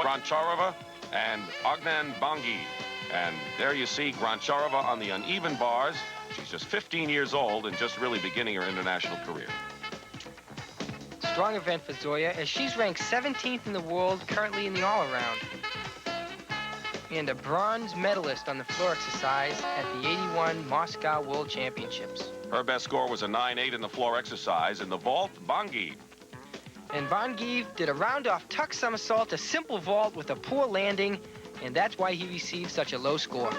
Grancharova and Ognan Bangi. And there you see Grancharova on the uneven bars. She's just 15 years old and just really beginning her international career. Strong event for Zoya, as she's ranked 17th in the world currently in the all-around. And a bronze medalist on the floor exercise at the 81 Moscow World Championships. Her best score was a 9.8 in the floor exercise. In the vault, Bangi. And Bangi did a round-off tuck somersault, a simple vault with a poor landing, and that's why he received such a low score.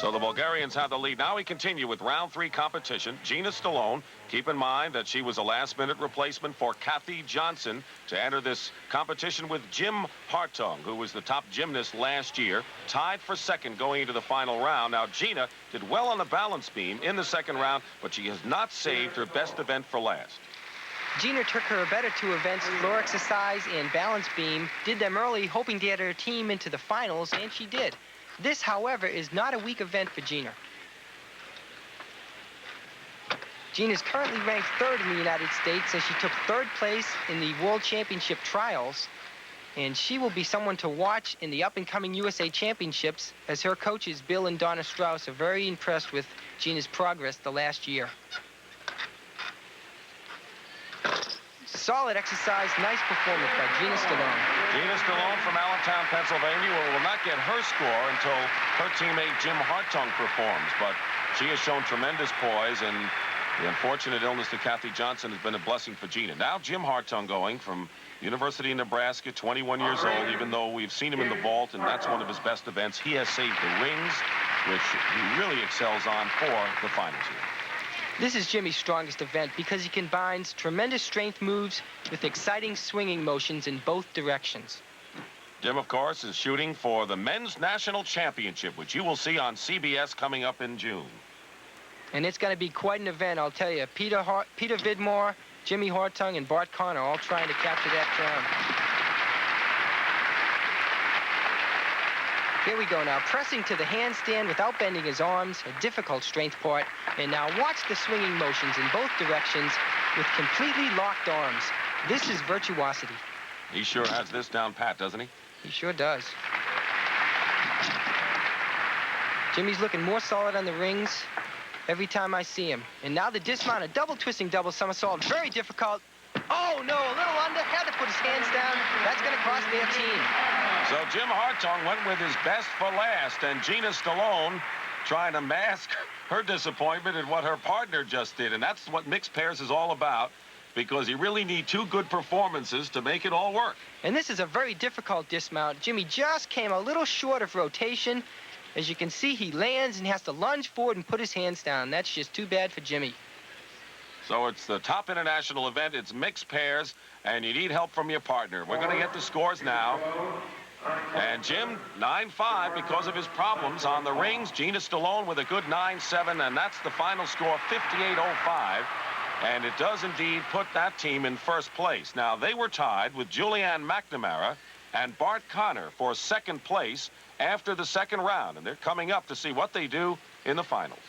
So the Bulgarians have the lead. Now we continue with round 3 competition. Gina Stallone, keep in mind that she was a last-minute replacement for Kathy Johnson to enter this competition with Jim Hartung, who was the top gymnast last year, tied for second going into the final round. Now Gina did well on the balance beam in the second round, but she has not saved her best event for last. Gina took her better 2 events, floor exercise and balance beam, did them early, hoping to get her team into the finals, and she did. This, however, is not a weak event for Gina. Gina is currently ranked 3rd in the United States as she took 3rd place in the World Championship trials. And she will be someone to watch in the up-and-coming USA Championships, as her coaches, Bill and Donna Strauss, are very impressed with Gina's progress the last year. Solid exercise, nice performance by Gina Stallone. Gina Stallone from Allentown, Pennsylvania, will not get her score until her teammate Jim Hartung performs. But she has shown tremendous poise, and the unfortunate illness to Kathy Johnson has been a blessing for Gina. Now Jim Hartung going from University of Nebraska, 21 years old, even though we've seen him in the vault, and that's one of his best events. He has saved the rings, which he really excels on for the finals here. This is Jimmy's strongest event because he combines tremendous strength moves with exciting swinging motions in both directions. Jim, of course, is shooting for the Men's National Championship, which you will see on CBS coming up in June. And it's going to be quite an event, I'll tell you. Peter Vidmore, Jimmy Hartung, and Bart Connor all trying to capture that crown. Here we go now, pressing to the handstand without bending his arms, a difficult strength part. And now watch the swinging motions in both directions with completely locked arms. This is virtuosity. He sure has this down pat, doesn't he? He sure does. Jimmy's looking more solid on the rings every time I see him. And now the dismount, a double twisting double somersault, very difficult. Oh no, a little under, had to put his hands down. That's going to cost their team. So Jim Hartung went with his best for last, and Gina Stallone trying to mask her disappointment at what her partner just did. And that's what mixed pairs is all about, because you really need 2 good performances to make it all work. And this is a very difficult dismount. Jimmy just came a little short of rotation. As you can see, he lands and has to lunge forward and put his hands down. That's just too bad for Jimmy. So it's the top international event. It's mixed pairs, and you need help from your partner. We're going to get the scores now. And Jim, 9-5 because of his problems on the rings. Gina Stallone with a good 9-7, and that's the final score, 58-05. And it does indeed put that team in first place. Now, they were tied with Julianne McNamara and Bart Connor for second place after the second round, and they're coming up to see what they do in the finals.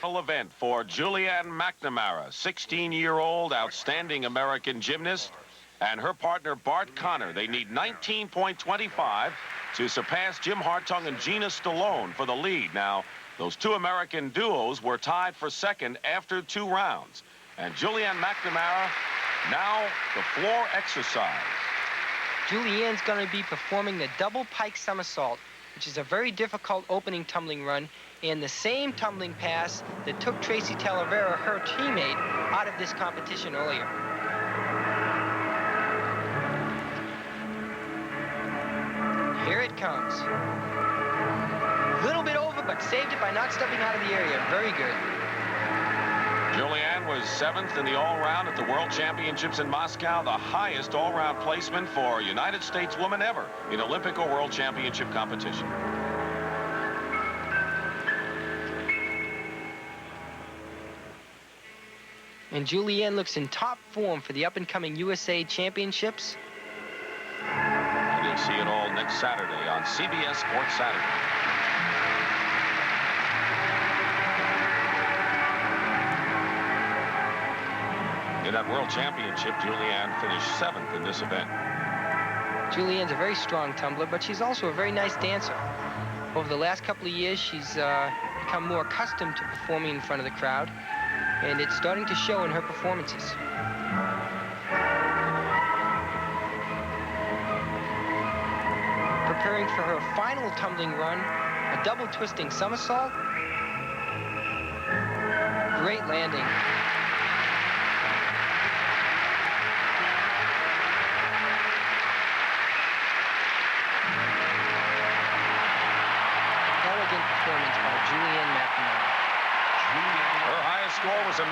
Event for Julianne McNamara, 16-year-old outstanding American gymnast, and her partner Bart Connor. They need 19.25 to surpass Jim Hartung and Gina Stallone for the lead. Now, those 2 American duos were tied for second after 2 rounds. And Julianne McNamara, now the floor exercise. Julianne's going to be performing the double pike somersault, which is a very difficult opening tumbling run, and the same tumbling pass that took Tracy Talavera, her teammate, out of this competition earlier. Here it comes. Little bit over, but saved it by not stepping out of the area. Very good. Julianne was 7th in the all-round at the World Championships in Moscow, the highest all-round placement for a United States woman ever in Olympic or World Championship competition. And Julianne looks in top form for the up-and-coming USA Championships. And you'll see it all next Saturday on CBS Sports Saturday. In that World Championship, Julianne finished 7th in this event. Julianne's a very strong tumbler, but she's also a very nice dancer. Over the last couple of years, she's become more accustomed to performing in front of the crowd, and it's starting to show in her performances. Preparing for her final tumbling run, a double twisting somersault. Great landing. Elegant performance by Julianne McNamara. Her highest score was a 9-9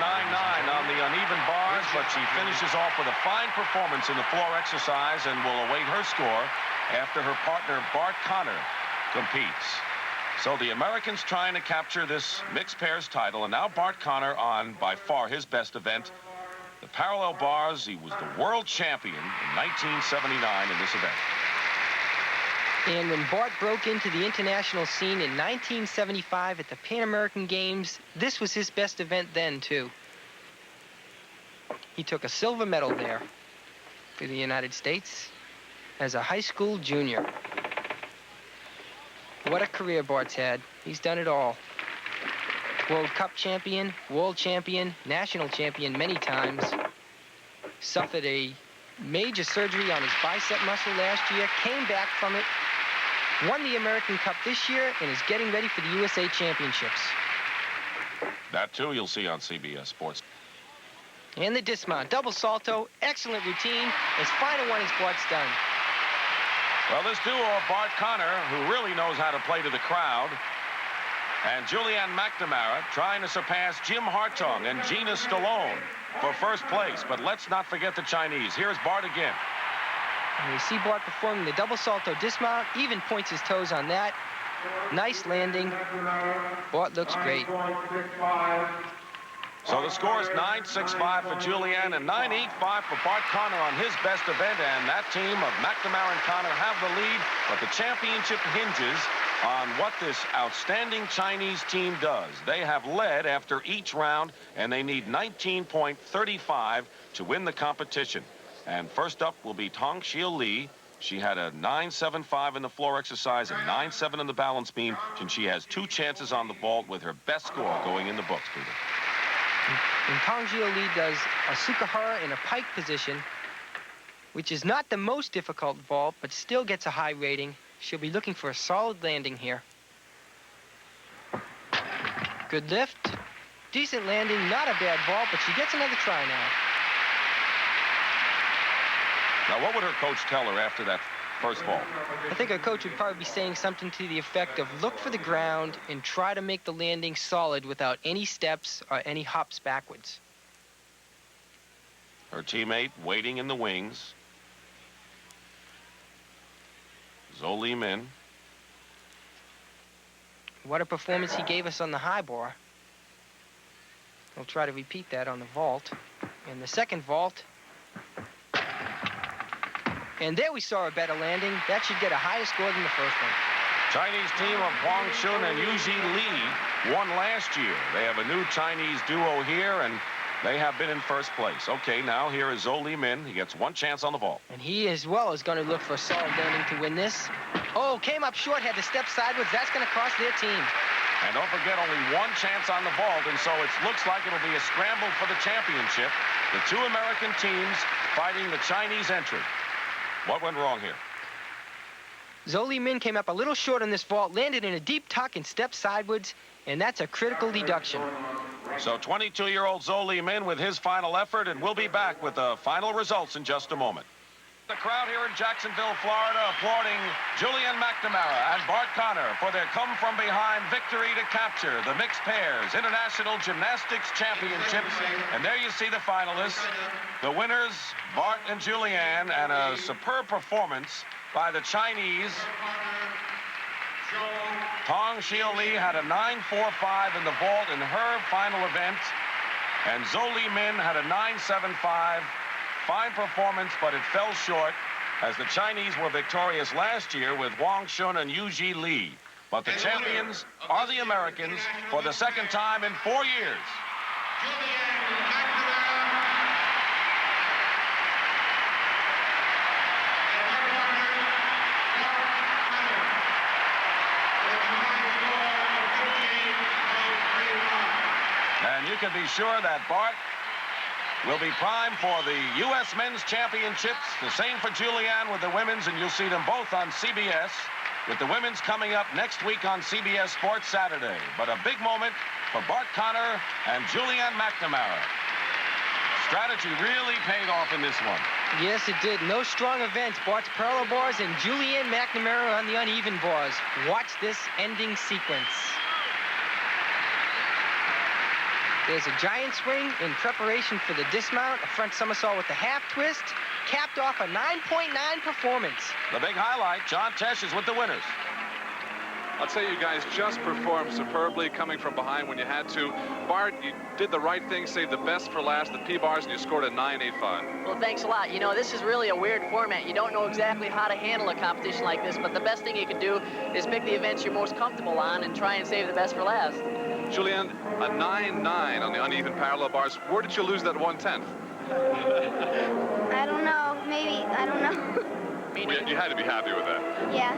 on the uneven bars, but she finishes off with a fine performance in the floor exercise and will await her score after her partner Bart Connor competes. So the Americans trying to capture this mixed pairs title, and now Bart Connor on by far his best event, the parallel bars. He was the world champion in 1979 in this event. And when Bart broke into the international scene in 1975 at the Pan American Games, this was his best event then, too. He took a silver medal there for the United States as a high school junior. What a career Bart's had. He's done it all. World Cup champion, world champion, national champion many times. Suffered a major surgery on his bicep muscle last year, came back from it, won the American Cup this year, and is getting ready for the USA Championships. That, too, you'll see on CBS Sports. And the dismount, double salto, excellent routine, as fine a one as Bart's done. Well, this duo of Bart Connor, who really knows how to play to the crowd, and Julianne McNamara trying to surpass Jim Hartung and Gina Stallone for first place. But let's not forget the Chinese. Here's Bart again. And we see Bart performing the double salto dismount, even points his toes on that. Nice landing. Bart looks great. So the score is 9-6-5 for Julianne and 9-8-5 for Bart Connor on his best event. And that team of McNamara and Connor have the lead. But the championship hinges on what this outstanding Chinese team does. They have led after each round, and they need 19.35 to win the competition. And first up will be Tong Xiao Li. She had a 9.75 in the floor exercise and 9.7 in the balance beam, and she has 2 chances on the vault with her best score going in the books, Peter. And Tong Xiao Li does a Sukahara in a pike position, which is not the most difficult vault, but still gets a high rating. She'll be looking for a solid landing here. Good lift. Decent landing, not a bad vault, but she gets another try now. Now, what would her coach tell her after that first vault? I think her coach would probably be saying something to the effect of look for the ground and try to make the landing solid without any steps or any hops backwards. Her teammate waiting in the wings. Zhou Li Min. What a performance he gave us on the high bar. We'll try to repeat that on the vault. In the second vault. And there we saw a better landing. That should get a higher score than the first one. Chinese team of Huang Xun and Yuji Li won last year. They have a new Chinese duo here, and they have been in first place. Okay, now here is Zhou Li Min. He gets 1 chance on the vault. And he as well is going to look for a solid landing to win this. Oh, came up short, had to step sideways. That's going to cost their team. And don't forget, only 1 chance on the vault, and so it looks like it'll be a scramble for the championship. The 2 American teams fighting the Chinese entry. What went wrong here? Zhou Li Min came up a little short on this vault, landed in a deep tuck and stepped sideways, and that's a critical deduction. So 22-year-old Zhou Li Min with his final effort, and we'll be back with the final results in just a moment. The crowd here in Jacksonville, Florida, applauding Julianne McNamara and Bart Connor for their come-from-behind victory to capture the Mixed Pairs International Gymnastics Championships. And there you see the finalists, the winners, Bart and Julianne, and a superb performance by the Chinese. Tong Xiao Li had a 9.45 in the vault in her final event, and Zhou Li Min had a 9.75. Fine performance, but it fell short as the Chinese were victorious last year with Huang Xun and Yuji Li. But the champions are the Americans for the second time in 4 years. can be sure that Bart will be primed for the U.S. Men's Championships. The same for Julianne with the women's, and you'll see them both on CBS, with the women's coming up next week on CBS Sports Saturday. But a big moment for Bart Connor and Julianne McNamara. Strategy really paid off in this one. Yes, it did. No strong events. Bart's parallel bars and Julianne McNamara on the uneven bars. Watch this ending sequence. There's a giant swing in preparation for the dismount, a front somersault with the half twist, capped off a 9.9 performance. The big highlight, John Tesh is with the winners. I'll tell you guys, just performed superbly coming from behind when you had to. Bart, you did the right thing, saved the best for last, the P-bars, and you scored a 9.85. Well, thanks a lot. You know, this is really a weird format. You don't know exactly how to handle a competition like this, but the best thing you can do is pick the events you're most comfortable on and try and save the best for last. Julianne, a 9.9 on the uneven parallel bars. Where did you lose that 1/10? I don't know. Maybe. I don't know. Well, you had to be happy with that. Yeah.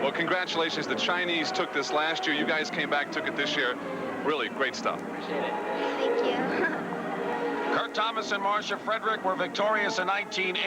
Well, congratulations. The Chinese took this last year. You guys came back, took it this year. Really great stuff. Appreciate it. Thank you. Kurt Thomas and Marcia Frederick were victorious in 1980.